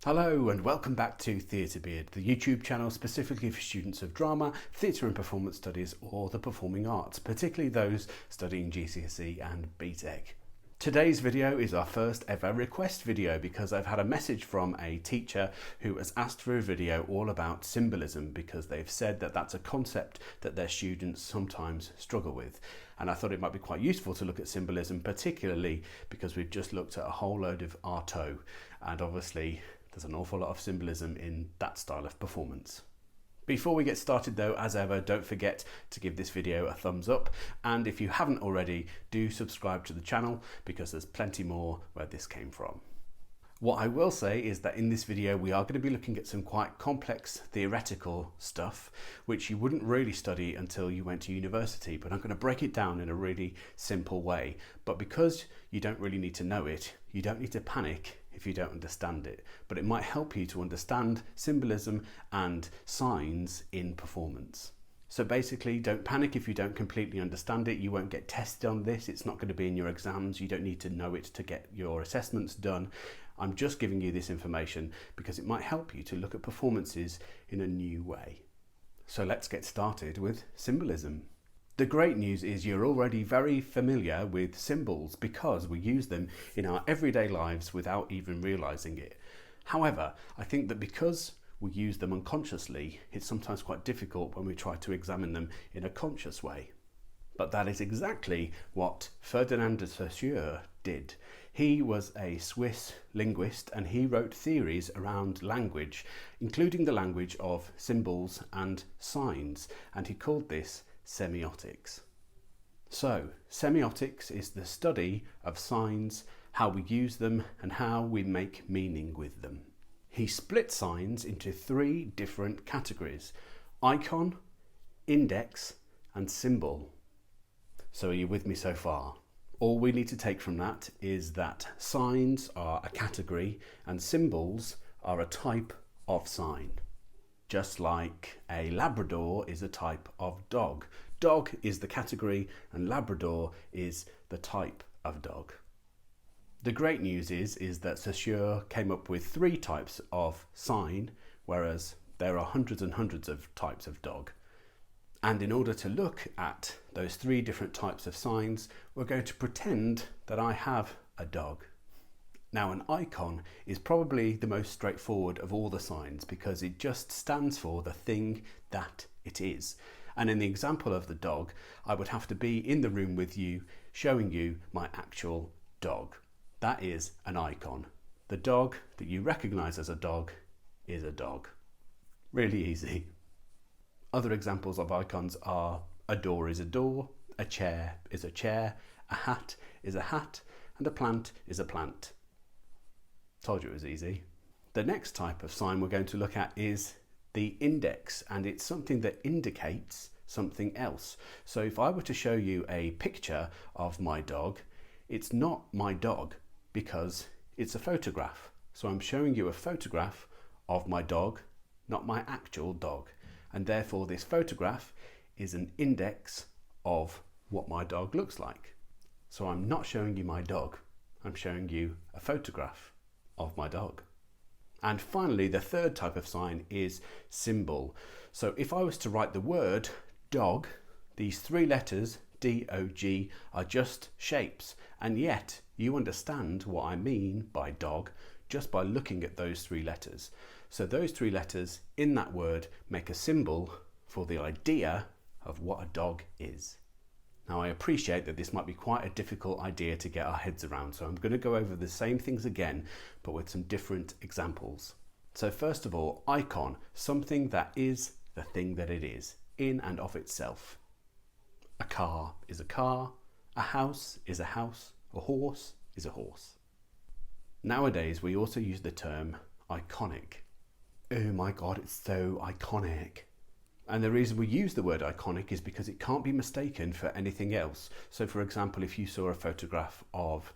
Hello and welcome back to Theatre Beard, the YouTube channel specifically for students of drama, theatre and performance studies or the performing arts, particularly those studying GCSE and BTEC. Today's video is our first ever request video because I've had a message from a teacher who has asked for a video all about symbolism because they've said that that's a concept that their students sometimes struggle with. And I thought it might be quite useful to look at symbolism, particularly because we've just looked at a whole load of Artaud, and obviously there's an awful lot of symbolism in that style of performance. Before we get started though, as ever, don't forget to give this video a thumbs up, and if you haven't already, do subscribe to the channel because there's plenty more where this came from. What I will say is that in this video we are going to be looking at some quite complex theoretical stuff which you wouldn't really study until you went to university, but I'm going to break it down in a really simple way. But because you don't really need to know it, you don't need to panic if you don't understand it, but it might help you to understand symbolism and signs in performance. So basically, don't panic if you don't completely understand it. You won't get tested on this. It's not going to be in your exams. You don't need to know it to get your assessments done. I'm just giving you this information because it might help you to look at performances in a new way. So let's get started with symbolism. The great news is you're already very familiar with symbols because we use them in our everyday lives without even realizing it. However, I think that because we use them unconsciously, it's sometimes quite difficult when we try to examine them in a conscious way. But that is exactly what Ferdinand de Saussure did. He was a Swiss linguist and he wrote theories around language, including the language of symbols and signs, and he called this Semiotics. So, semiotics is the study of signs, how we use them and how we make meaning with them. He split signs into three different categories: icon, index and symbol. So are you with me so far? All we need to take from that is that signs are a category and symbols are a type of sign. Just like a Labrador is a type of dog. Dog is the category and Labrador is the type of dog. The great news is that Saussure came up with three types of sign, whereas there are hundreds and hundreds of types of dog. And in order to look at those three different types of signs, we're going to pretend that I have a dog. Now, an icon is probably the most straightforward of all the signs because it just stands for the thing that it is. And in the example of the dog, I would have to be in the room with you, showing you my actual dog. That is an icon. The dog that you recognize as a dog is a dog. Really easy. Other examples of icons are a door is a door, a chair is a chair, a hat is a hat, and a plant is a plant. Told you it was easy. The next type of sign we're going to look at is the index, and it's something that indicates something else. So if I were to show you a picture of my dog, it's not my dog because it's a photograph. So I'm showing you a photograph of my dog, not my actual dog. And therefore this photograph is an index of what my dog looks like. So I'm not showing you my dog, I'm showing you a photograph of my dog. And finally, the third type of sign is symbol. So if I was to write the word dog, these three letters, D-O-G, are just shapes. And yet you understand what I mean by dog just by looking at those three letters. So those three letters in that word make a symbol for the idea of what a dog is. Now I appreciate that this might be quite a difficult idea to get our heads around, so I'm going to go over the same things again, but with some different examples. So first of all, icon, something that is the thing that it is, in and of itself. A car is a car, a house is a house, a horse is a horse. Nowadays we also use the term iconic. Oh my god, it's so iconic. And the reason we use the word iconic is because it can't be mistaken for anything else. So for example, if you saw a photograph of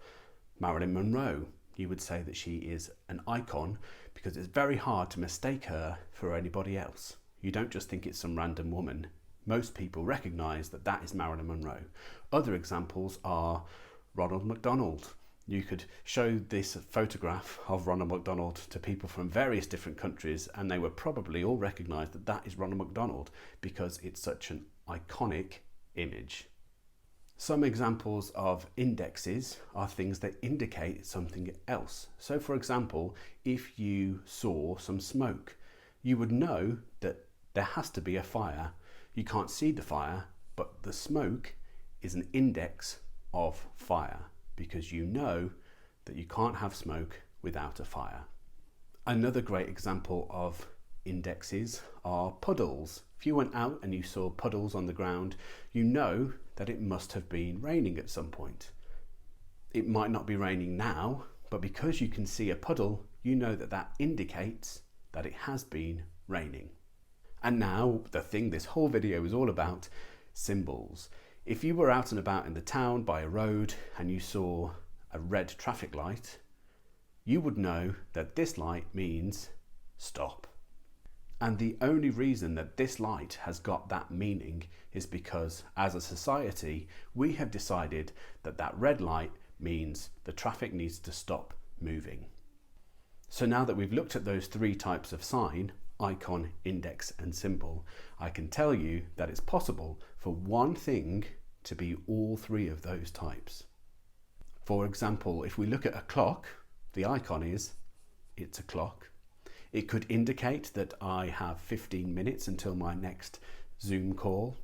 Marilyn Monroe, you would say that she is an icon because it's very hard to mistake her for anybody else. You don't just think it's some random woman. Most people recognise that that is Marilyn Monroe. Other examples are Ronald McDonald. You could show this photograph of Ronald McDonald to people from various different countries, and they would probably all recognise that that is Ronald McDonald because it's such an iconic image. Some examples of indexes are things that indicate something else. So for example, if you saw some smoke, you would know that there has to be a fire. You can't see the fire, but the smoke is an index of fire because you know that you can't have smoke without a fire. Another great example of indexes are puddles. If you went out and you saw puddles on the ground, you know that it must have been raining at some point. It might not be raining now, but because you can see a puddle, you know that that indicates that it has been raining. And now, the thing this whole video is all about, symbols. If you were out and about in the town by a road and you saw a red traffic light, you would know that this light means stop. And the only reason that this light has got that meaning is because as a society, we have decided that that red light means the traffic needs to stop moving. So now that we've looked at those three types of sign, icon, index and symbol, I can tell you that it's possible for one thing to be all three of those types. For example, if we look at a clock, the icon is it's a clock. It could indicate that I have 15 minutes until my next Zoom call,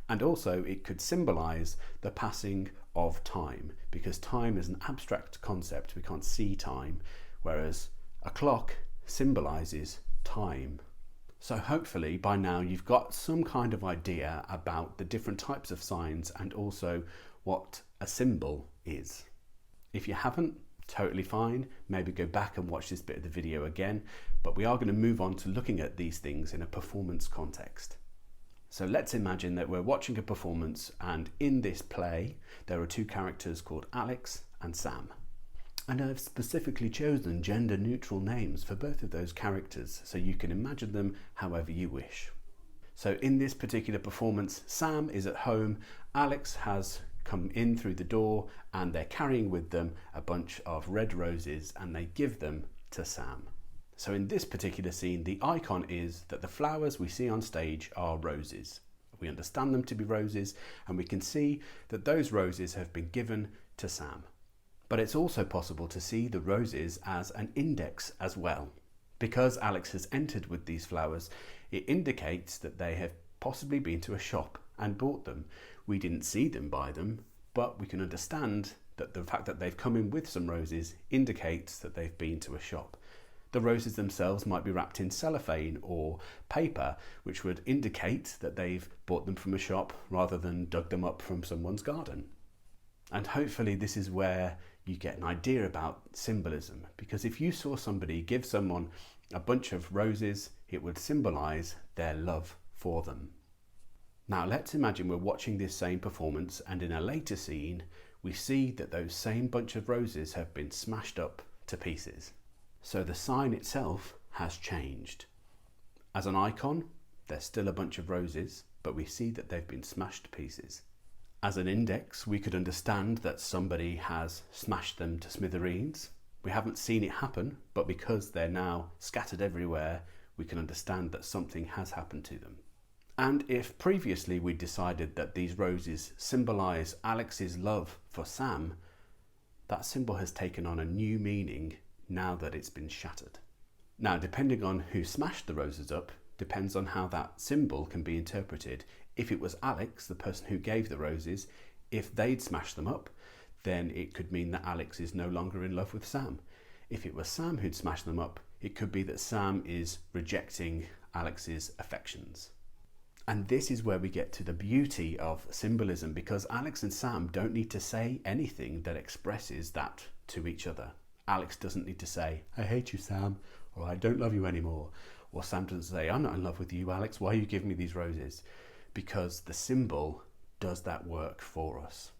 and also it could symbolize the passing of time because time is an abstract concept. We can't see time, whereas a clock symbolizes time. So hopefully by now you've got some kind of idea about the different types of signs and also what a symbol is. If you haven't, totally fine. Maybe go back and watch this bit of the video again, but we are going to move on to looking at these things in a performance context. So let's imagine that we're watching a performance, and in this play there are two characters called Alex and Sam. And I've specifically chosen gender neutral names for both of those characters so you can imagine them however you wish. So in this particular performance, Sam is at home, Alex has come in through the door and they're carrying with them a bunch of red roses and they give them to Sam. So in this particular scene, the icon is that the flowers we see on stage are roses. We understand them to be roses and we can see that those roses have been given to Sam. But it's also possible to see the roses as an index as well. Because Alex has entered with these flowers, it indicates that they have possibly been to a shop and bought them. We didn't see them buy them, but we can understand that the fact that they've come in with some roses indicates that they've been to a shop. The roses themselves might be wrapped in cellophane or paper, which would indicate that they've bought them from a shop rather than dug them up from someone's garden. And hopefully this is where you get an idea about symbolism, because if you saw somebody give someone a bunch of roses, it would symbolize their love for them. Now let's imagine we're watching this same performance and in a later scene we see that those same bunch of roses have been smashed up to pieces. So the sign itself has changed. As an icon, there's still a bunch of roses, but we see that they've been smashed to pieces. As an index, we could understand that somebody has smashed them to smithereens. We haven't seen it happen, but because they're now scattered everywhere, we can understand that something has happened to them. And if previously we decided that these roses symbolize Alex's love for Sam, that symbol has taken on a new meaning now that it's been shattered. Now, depending on who smashed the roses up, depends on how that symbol can be interpreted. If it was Alex, the person who gave the roses, if they'd smashed them up, then it could mean that Alex is no longer in love with Sam. If it was Sam who'd smashed them up, it could be that Sam is rejecting Alex's affections. And this is where we get to the beauty of symbolism, because Alex and Sam don't need to say anything that expresses that to each other. Alex doesn't need to say, "I hate you, Sam," or "I don't love you anymore." Or Sam doesn't say, "I'm not in love with you, Alex, why are you giving me these roses?" Because the symbol does that work for us.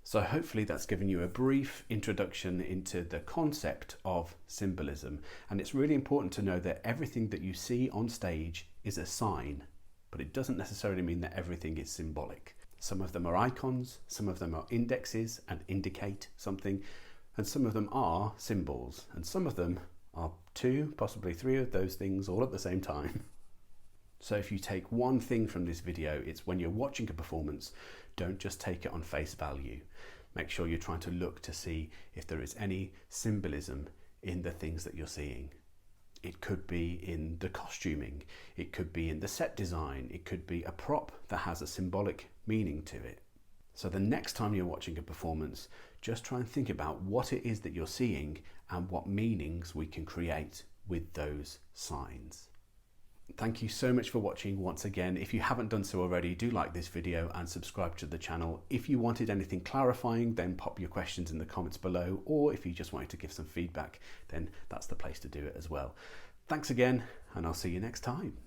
So hopefully that's given you a brief introduction into the concept of symbolism. And it's really important to know that everything that you see on stage is a sign, but it doesn't necessarily mean that everything is symbolic. Some of them are icons, some of them are indexes and indicate something, and some of them are symbols, and some of them are 2, possibly 3 of those things all at the same time. So if you take one thing from this video, it's when you're watching a performance, don't just take it on face value. Make sure you're trying to look to see if there is any symbolism in the things that you're seeing. It could be in the costuming, it could be in the set design, it could be a prop that has a symbolic meaning to it. So the next time you're watching a performance, just try and think about what it is that you're seeing and what meanings we can create with those signs. Thank you so much for watching once again. If you haven't done so already, do like this video and subscribe to the channel. If you wanted anything clarifying, then pop your questions in the comments below, or if you just wanted to give some feedback, then that's the place to do it as well. Thanks again, and I'll see you next time.